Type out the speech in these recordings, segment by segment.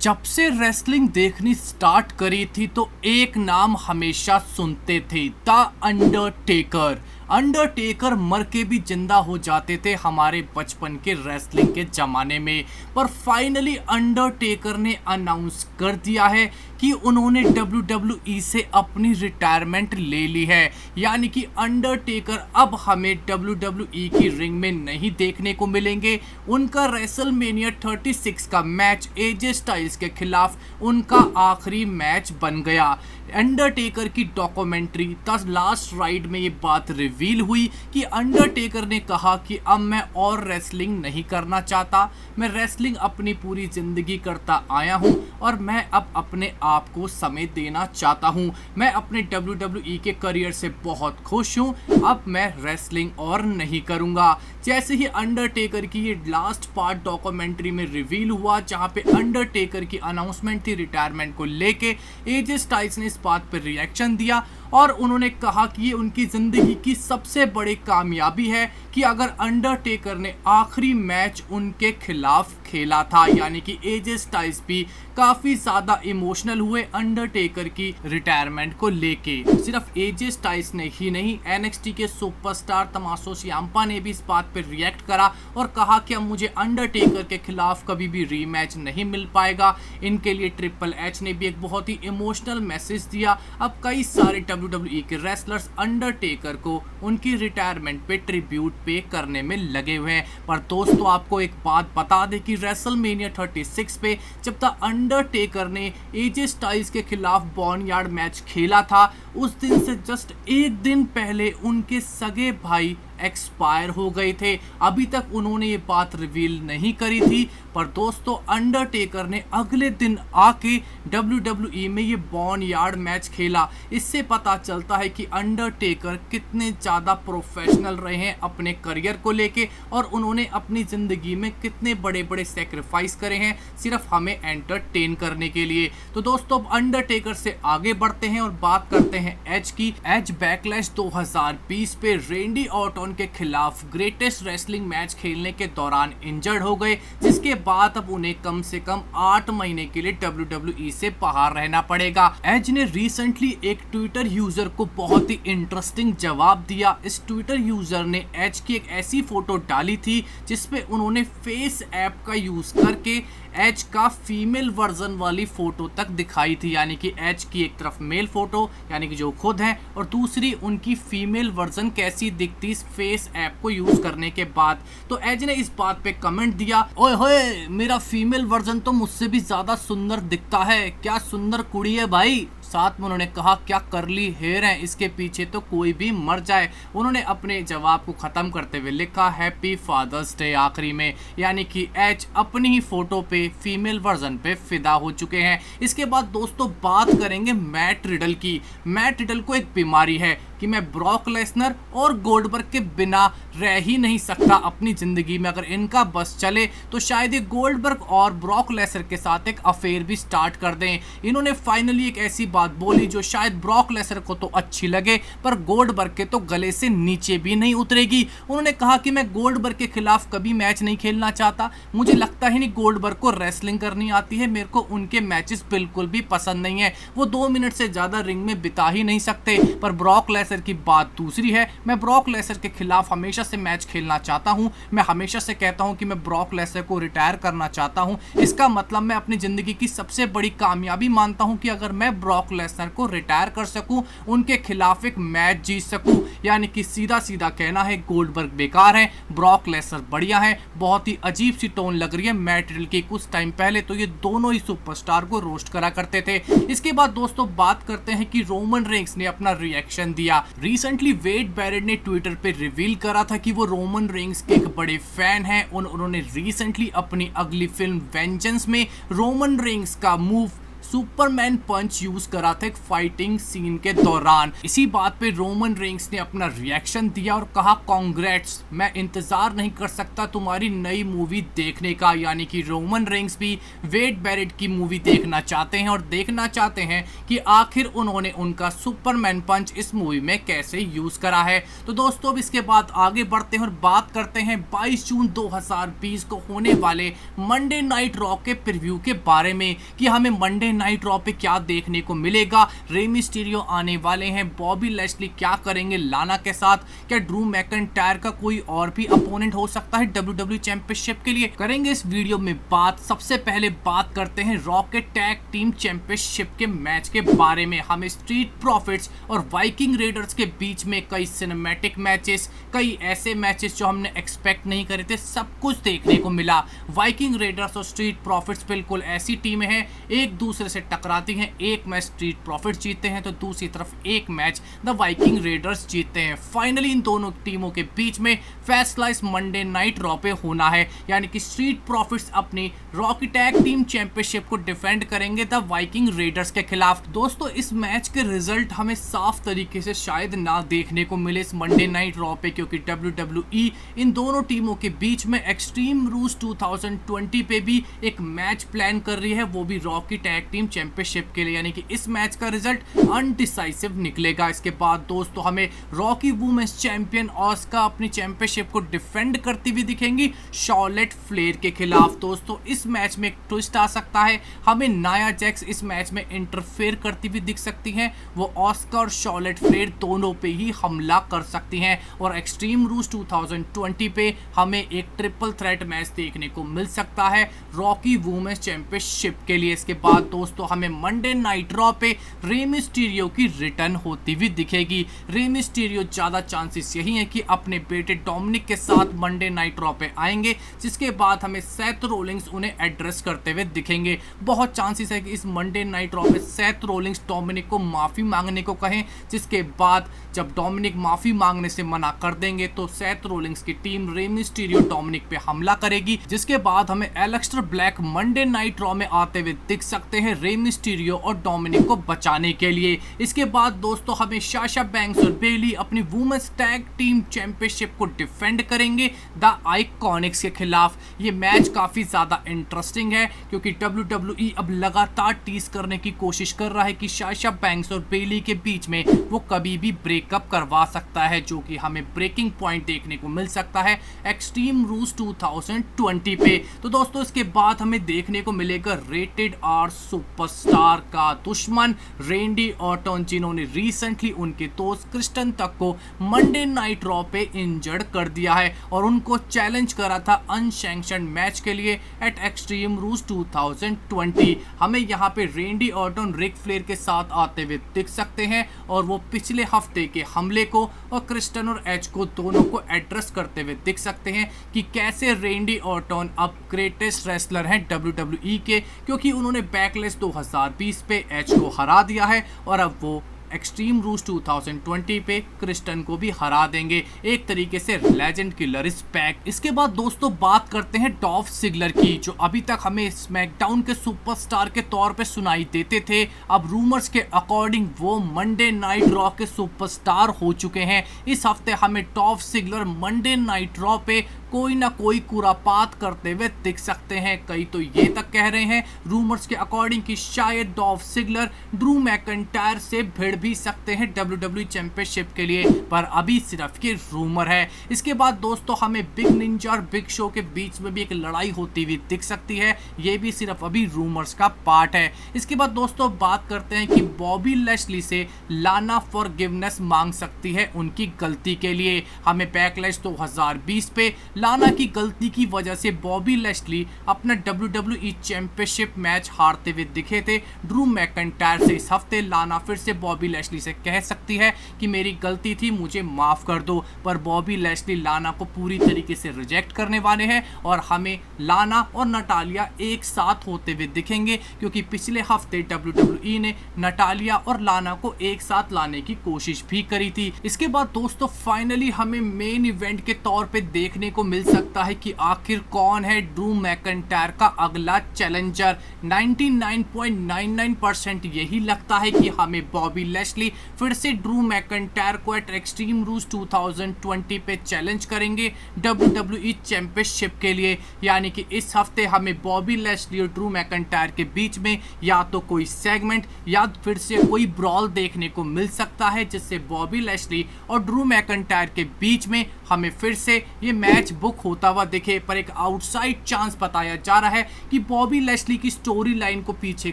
जब से रेसलिंग देखनी स्टार्ट करी थी तो एक नाम हमेशा सुनते थे, द अंडरटेकर। अंडरटेकर मर के भी जिंदा हो जाते थे हमारे बचपन के रेसलिंग के ज़माने में। पर फाइनली अंडरटेकर ने अनाउंस कर दिया है कि उन्होंने WWE से अपनी रिटायरमेंट ले ली है। यानी कि अंडरटेकर अब हमें WWE की रिंग में नहीं देखने को मिलेंगे। उनका रेसलमेनिया 36 का मैच एजे स्टाइल्स के खिलाफ उनका आखिरी मैच बन गया। अंडरटेकर की डॉक्यूमेंट्री द लास्ट राइड में ये बात रिवील हुई कि अंडरटेकर ने कहा कि अब मैं और रेसलिंग नहीं करना चाहता, मैं रेसलिंग अपनी पूरी ज़िंदगी करता आया हूँ और मैं अब अपने आप को समय देना चाहता हूँ। मैं अपने WWE के करियर से बहुत खुश हूँ, अब मैं रेसलिंग और नहीं करूँगा। जैसे ही अंडरटेकर की ये लास्ट पार्ट डॉक्यूमेंट्री में रिवील हुआ, जहाँ पे अंडरटेकर की अनाउंसमेंट थी रिटायरमेंट को लेके, एजे स्टाइल्स ने इस बात पर रिएक्शन दिया और उन्होंने कहा कि ये उनकी ज़िंदगी की सबसे बड़ी कामयाबी है कि अगर अंडरटेकर ने आखिरी मैच उनके खिलाफ खेला था। यानी कि एजे स्टाइल्स भी काफ़ी ज़्यादा इमोशनल हुए अंडरटेकर की रिटायरमेंट को लेके। सिर्फ एजे स्टाइल्स ने ही नहीं, NXT के सुपरस्टार तमाशो सियाम्पा ने भी इस बात पर रिएक्ट करा और कहा कि अब मुझे अंडरटेकर के खिलाफ कभी भी रीमैच नहीं मिल पाएगा। इनके लिए ट्रिपल एच ने भी एक बहुत ही इमोशनल मैसेज दिया। अब कई सारे WWE के रेसलर्स अंडरटेकर को उनकी रिटायरमेंट पे ट्रिब्यूट पे करने में लगे हुए हैं। पर दोस्तों, आपको एक बात बता दें कि रेसलमेनिया 36 पे जब द अंडरटेकर ने एजे स्टाइल्स के खिलाफ बॉर्नयार्ड मैच खेला था, उस दिन से जस्ट एक दिन पहले उनके सगे भाई एक्सपायर हो गए थे। अभी तक उन्होंने ये बात रिवील नहीं करी थी, पर दोस्तों अंडरटेकर ने अगले दिन आके WWE में ये बॉर्नयार्ड मैच खेला। इससे पता चलता है कि अंडरटेकर कितने ज़्यादा प्रोफेशनल रहे हैं अपने करियर को लेके और उन्होंने अपनी ज़िंदगी में कितने बड़े बड़े सेक्रीफाइस करे हैं सिर्फ हमें एंटरटेन करने के लिए। तो दोस्तों, अब अंडरटेकर से आगे बढ़ते हैं और बात करते हैं एज की। एज बैकलैश 2020 पे रेंडी ऑर्टन के खिलाफ ग्रेटेस्ट रेसलिंग मैच खेलने के दौरान इंजर्ड हो गए, जिसके बाद अब उन्हें कम से कम 8 महीने के लिए WWE से बाहर रहना पड़ेगा। एज ने रिसेंटली एक ट्विटर यूजर को बहुत ही इंटरेस्टिंग जवाब दिया। इस ट्विटर यूजर ने एज की एक ऐसी फोटो डाली थी जिसपे उन्होंने फेस ऐप का यूज करके एज का फीमेल वर्जन वाली फोटो तक दिखाई थी। यानी कि एज की एक तरफ मेल फोटो यानी कि जो खुद है और दूसरी उनकी फीमेल वर्जन कैसी दिखती इस फेस ऐप को यूज करने के बाद। तो एज ने इस बात पे कमेंट दिया, ओए होए, मेरा फीमेल वर्जन तो मुझसे भी ज्यादा सुंदर दिखता है, क्या सुंदर कुड़ी है भाई। साथ में उन्होंने कहा, क्या करली हेयर है, इसके पीछे तो कोई भी मर जाए। उन्होंने अपने जवाब को ख़त्म करते हुए लिखा, हैप्पी फादर्स डे आखिरी में। यानी कि एच अपनी ही फोटो पे फीमेल वर्जन पे फिदा हो चुके हैं। इसके बाद दोस्तों बात करेंगे मैट रिडल की। मैट रिडल को एक बीमारी है कि मैं ब्रॉक लेसनर और गोल्डबर्ग के बिना रह ही नहीं सकता अपनी ज़िंदगी में। अगर इनका बस चले तो शायद ये गोल्डबर्ग और ब्रॉक लेसनर के साथ एक अफेयर भी स्टार्ट कर दें। इन्होंने फाइनली एक ऐसी बात बोली जो शायद ब्रॉक लेसनर को तो अच्छी लगे पर गोल्डबर्ग के तो गले से नीचे भी नहीं उतरेगी। उन्होंने कहा कि मैं गोल्डबर्ग के खिलाफ कभी मैच नहीं खेलना चाहता, मुझे लगता ही नहीं गोल्डबर्ग को रेसलिंग करनी आती है, मेरे को उनके मैचेस बिल्कुल भी पसंद नहीं है, वो 2 मिनट से ज़्यादा रिंग में बिता ही नहीं सकते। पर ब्रॉक लेसनर की बात दूसरी है, मैं ब्रॉक लेसनर के खिलाफ हमेशा से मैच खेलना चाहता हूं, मैं हमेशा से कहता हूं कि मैं ब्रॉक लेसनर को रिटायर करना चाहता हूं। इसका मतलब मैं अपनी जिंदगी की सबसे बड़ी कामयाबी मानता हूं कि अगर मैं ब्रॉक लेसनर को रिटायर कर सकूं, उनके खिलाफ एक मैच जीत सकूं। यानी कि सीधा सीधा कहना है, गोल्डबर्ग बेकार है, ब्रॉक लेसनर बढ़िया है। बहुत ही अजीब सी टोन लग रही है मैट रिडल की। कुछ टाइम पहले तो ये दोनों ही सुपरस्टार को रोस्ट करा करते थे। इसके बाद दोस्तों बात करते हैं कि रोमन रेंस ने अपना रिएक्शन दिया। रिसेंटली वेड बैरेट ने ट्विटर पे रिवील करा था कि वो रोमन रेंस के एक बड़े फैन हैं। उन्होंने रिसेंटली अपनी अगली फिल्म वेंजेंस में रोमन रेंस का मूव सुपरमैन पंच यूज करा था एक फाइटिंग सीन के दौरान। इसी बात पे रोमन रेंस ने अपना रिएक्शन दिया और कहा कांग्रेट्स, मैं इंतजार नहीं कर सकता तुम्हारी नई मूवी देखने का। यानी कि रोमन रेंस भी वेड बैरेट की मूवी देखना चाहते हैं और देखना चाहते हैं कि आखिर उन्होंने उनका सुपरमैन पंच इस मूवी में कैसे यूज करा है। तो दोस्तों अब इसके बाद आगे बढ़ते हैं और बात करते हैं 22 जून 2020 को होने वाले मंडे नाइट रॉ के प्रीव्यू के बारे में कि हमें मंडे नाइट रॉ पे क्या देखने को मिलेगा। रे मिस्टीरियो आने वाले हैं, बॉबी लैशली क्या करेंगे लाना के साथ, क्या ड्रू मैकइंटायर का कोई और भी अपोनेंट हो सकता है WWE चैंपियनशिप के लिए, करेंगे इस वीडियो में बात। सबसे पहले बात करते हैं रॉ के टैग टीम चैंपियनशिप के मैच के बारे में। हमें स्ट्रीट प्रॉफिट्स और वाइकिंग रेडर्स के बीच में कई सिनेमैटिक मैचेस, कई ऐसे मैचेस जो हमने एक्सपेक्ट नहीं करे थे, सब कुछ देखने को मिला। वाइकिंग रेडर्स और स्ट्रीट प्रॉफिट्स बिल्कुल ऐसी टीमें हैं, एक दूसरे से टकराती हैं। एक मैच स्ट्रीट प्रॉफिट्स जीतते हैं तो दूसरी तरफ एक मैच द वाइकिंग रेडर्स जीतते हैं। फाइनली इन दोनों टीमों के बीच में फैसला इस मंडे नाइट रॉ पे होना है, यानी कि स्ट्रीट प्रॉफिट्स अपनी रॉ की टैग टीम चैंपियनशिप को डिफेंड करेंगे द वाइकिंग रेडर्स के खिलाफ। दोस्तों इस मैच के रिजल्ट हमें साफ तरीके से शायद ना देखने को मिले इस मंडे नाइट रॉ पे, क्योंकि WWE इन दोनों टीमों के बीच में एक्सट्रीम रूल्स 2020 पे भी एक मैच प्लान कर रही है, वो भी रॉ की टैग टीम चैंपियनशिप के लिए। यानी कि इस मैच का रिजल्ट अनडिसाइसिव निकलेगा। इसके बाद दोस्तों हमें रॉ की वुमेन्स चैंपियन ऑस्का अपनी चैंपियनशिप को डिफेंड करती हुई दिखेंगी शार्लेट फ्लेयर के खिलाफ। दोस्तों इस मैच में एक ट्विस्ट आ सकता है, हमें नाया जैक्स इस मैच में इंटरफेयर करती हुई दिख सकती हैं। वो ऑस्का और शार्लेट फ्लेयर दोनों पे ही हमला कर सकती हैं और एक्सट्रीम रूल्स 2020 पे हमें एक ट्रिपल थ्रेट मैच देखने को मिल सकता है रॉ की वुमेन्स चैंपियनशिप के लिए। इसके बाद दोस्तों हमें मंडे नाइट रॉ पे रे मिस्टीरियो की रिटर्न होती हुई दिखेगी। रे मिस्टीरियो ज्यादा चांसेस यही है कि अपने बेटे डोमिनिक के साथ मंडे नाइट रॉ पे आएंगे, जिसके बाद हमें सेथ रोलिंग्स उन्हें एड्रेस करते हुए दिखेंगे। बहुत चांसेस है कि इस मंडे नाइट रॉ पे सेथ रोलिंग्स डोमिनिक को माफी मांगने को कहें, जिसके बाद जब डोमिनिक माफी मांगने से मना कर देंगे तो सेथ रोलिंग्स की टीम रे मिस्टीरियो डोमिनिक पे हमला करेगी, जिसके बाद हमें एलेक्स्टर ब्लैक मंडे नाइट रॉ में आते हुए दिख सकते हैं रे मिस्टीरियो और डोमिनिक को बचाने के लिए। इसके बाद दोस्तों हमें साशा बैंक्स और बेली अपनी वुमेन्स टैग टीम चैंपियनशिप को डिफेंड करेंगे द आइकॉनिक्स के खिलाफ। ये मैच काफी ज्यादा इंटरेस्टिंग है क्योंकि WWE अब लगातार टीज करने की कोशिश कर रहा है कि साशा बैंक्स और बेली के बीच में वो कभी भी ब्रेकअप करवा सकता है, जो कि हमें ब्रेकिंग पॉइंट देखने को मिल सकता है एक्सट्रीम रूल्स 2020 पे। तो दोस्तों इसके बाद हमें देखने को मिलेगा रेटेड आर सुपरस्टार का दुश्मन रेंडी ऑर्टन, जिन्होंने रिसेंटली उनके दोस्त क्रिस्टन तक को मंडे नाइट रॉ पे इंजर्ड कर दिया है और उनको चैलेंज करा था अनसैंक्शन्ड मैच के लिए एट एक्सट्रीम रूल्स 2020। हमें यहाँ पे रेंडी ऑर्टन रिक फ्लेयर के साथ आते हुए दिख सकते हैं और वो पिछले हफ्ते के हमले को और क्रिस्टन और एज को दोनों को एड्रेस करते हुए दिख सकते हैं कि कैसे रेंडी ऑर्टन अब ग्रेटेस्ट रेसलर हैं WWE के, क्योंकि उन्होंने बैकलेस 2020 पे एज को हरा दिया है और अब वो एक्सट्रीम रूल्स 2020 पे क्रिस्टन को भी हरा देंगे। एक तरीके से लेजेंड किलर इज बैक। इसके बाद दोस्तों बात करते हैं डॉल्फ जिगलर की, जो अभी तक हमें स्मैकडाउन के सुपरस्टार के तौर पे सुनाई देते थे। अब रूमर्स के अकॉर्डिंग वो मंडे नाइट रॉ के सुपरस्टार हो चुके हैं। इस हफ्ते हमें Dolph Ziggler Monday Night Raw पे कोई ना कोई कुरापात करते हुए दिख सकते हैं। कई तो ये तक कह रहे हैं रूमर्स के अकॉर्डिंग कि शायद डॉल्फ जिगलर ड्रू मैकइंटायर से भिड़ भी सकते हैं WWE चैंपियनशिप के लिए, पर अभी सिर्फ ये रूमर है। इसके बाद दोस्तों हमें बिग निंजा और बिग शो के बीच में भी एक लड़ाई होती हुई दिख सकती है, ये भी सिर्फ अभी रूमर्स का पार्ट है। इसके बाद दोस्तों बात करते हैं कि बॉबी लैशली से लाना फॉरगिवनेस मांग सकती है उनकी गलती के लिए। हमें बैकलैश 2020 पे लाना की गलती की वजह से बॉबी लैशली अपना WWE चैंपियनशिप मैच हारते हुए दिखे थे ड्रू मैकइंटायर से। इस हफ्ते लाना फिर से बॉबी लैशली से कह सकती है कि मेरी गलती थी, मुझे माफ़ कर दो। पर बॉबी लैशली लाना को पूरी तरीके से रिजेक्ट करने वाले हैं और हमें लाना और नटालिया एक साथ होते हुए दिखेंगे, क्योंकि पिछले हफ्ते WWE ने नटालिया और लाना को एक साथ लाने की कोशिश भी करी थी। इसके बाद दोस्तों फाइनली हमें मेन इवेंट के तौर पे देखने को मिल सकता है कि आखिर कौन है ड्रू मैकइंटायर का अगला चैलेंजर। 99.99% यही लगता है कि हमें बॉबी लैशली फिर से ड्रू मैकइंटायर को एट एक्सट्रीम रूल्स 2020 पे चैलेंज करेंगे WWE चैंपियनशिप के लिए। यानी कि इस हफ्ते हमें बॉबी लैशली और ड्रू मैकइंटायर के बीच में या तो कोई सेगमेंट या फिर से कोई ब्रॉल देखने को मिल सकता है, जिससे बॉबी लैशली और ड्रू मैकइंटायर के बीच में हमें फिर से ये मैच बुक होता हुआ दिखे। पर एक आउटसाइड चांस बताया जा रहा है कि बॉबी लैशली की स्टोरी लाइन को पीछे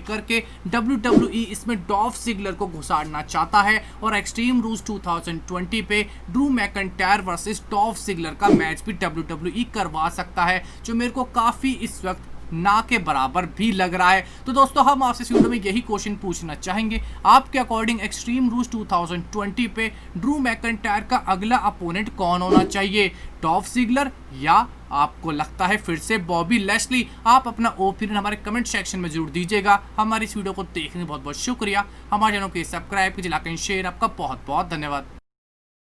करके WWE इसमें डॉल्फ जिगलर को घुसाड़ना चाहता है और एक्सट्रीम रूल्स 2020 पे Drew McIntyre versus Dolph Ziggler का मैच भी WWE करवा सकता है, जो मेरे को काफी इस वक्त ना के बराबर भी लग रहा है। तो दोस्तों हम आपसे इस वीडियो में यही क्वेश्चन पूछना चाहेंगे, आपके अकॉर्डिंग एक्सट्रीम रूल्स 2020 पे ड्रू मैकइंटायर का अगला अपोनेंट कौन होना चाहिए, डॉल्फ जिगलर या आपको लगता है फिर से बॉबी लैशली? आप अपना ओपिनियन हमारे कमेंट सेक्शन में जरूर दीजिएगा। हमारी इस वीडियो को देखने बहुत बहुत शुक्रिया। हमारे चैनल को सब्सक्राइब कीजिए, लाइक एंड शेयर। आपका बहुत बहुत धन्यवाद।